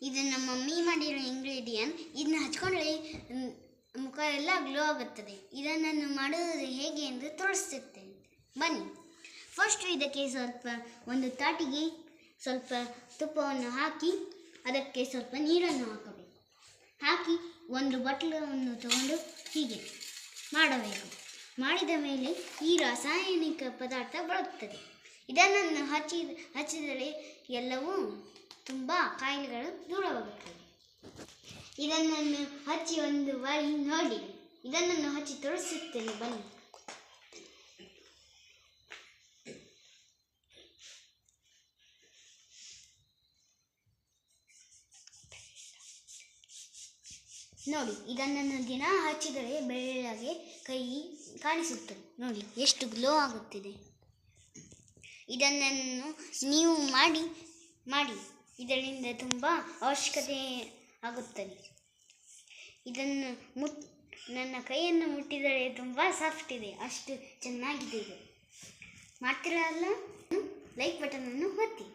ಇದು ನಮ್ಮ ಮಮ್ಮಿ ಮಾಡಿರೋ ಇಂಗ್ರೀಡಿಯಂಟ್. ಇದನ್ನ ಹಚ್ಕೊಂಡ್ರೆ ಮುಖ ಎಲ್ಲ ಗ್ಲೋ ಆಗುತ್ತದೆ. ಇದನ್ನು ಮಾಡೋದು ಹೇಗೆ ಎಂದು ತೋರಿಸುತ್ತೇನೆ ಬನ್ನಿ. ಫಸ್ಟ್ ಇದಕ್ಕೆ ಒಂದು ತಾಟಿಗೆ ಸ್ವಲ್ಪ ತುಪ್ಪವನ್ನು ಹಾಕಿ ಅದಕ್ಕೆ ಸ್ವಲ್ಪ ನೀರನ್ನು ಹಾಕಬೇಕು. ಹಾಕಿ ಒಂದು ಬಟ್ಲನ್ನು ತಗೊಂಡು ಹೀಗೆ ಮಾಡಬೇಕು. ಮಾಡಿದ ಮೇಲೆ ಈ ರಾಸಾಯನಿಕ ಪದಾರ್ಥ ಬರುತ್ತದೆ. ಇದನ್ನು ಹಚ್ಚಿದರೆ ಎಲ್ಲವೂ ತುಂಬ ಕಾಯಿಲೆಗಳು ದೂರವಾಗುತ್ತದೆ. ಇದನ್ನು ಹಚ್ಚಿ ಒಂದು ಬಾರಿ ನೋಡಿ. ಇದನ್ನು ಹಚ್ಚಿ ತೋರಿಸುತ್ತೇನೆ ಬನ್ನಿ. ನೋಡಿ, ಇದನ್ನು ದಿನ ಹಚ್ಚಿದರೆ ಬೆಳ್ಳಗೆ ಕೈ ಕಾಣಿಸುತ್ತದೆ. ನೋಡಿ ಎಷ್ಟು ಗ್ಲೋ ಆಗುತ್ತಿದೆ. ಇದನ್ನು ನೀವು ಮಾಡಿ ಇದರಿಂದ ತುಂಬ ಅವಶ್ಯಕತೆ ಆಗುತ್ತದೆ. ಇದನ್ನು ನನ್ನ ಕೈಯನ್ನು ಮುಟ್ಟಿದರೆ ತುಂಬ ಸಾಫ್ಟ್ ಇದೆ, ಅಷ್ಟು ಚೆನ್ನಾಗಿದೆ ಇದು. ಮಾಡ್ತೀರಲ್ಲ? ಲೈಕ್ ಬಟನನ್ನು ಒತ್ತಿ.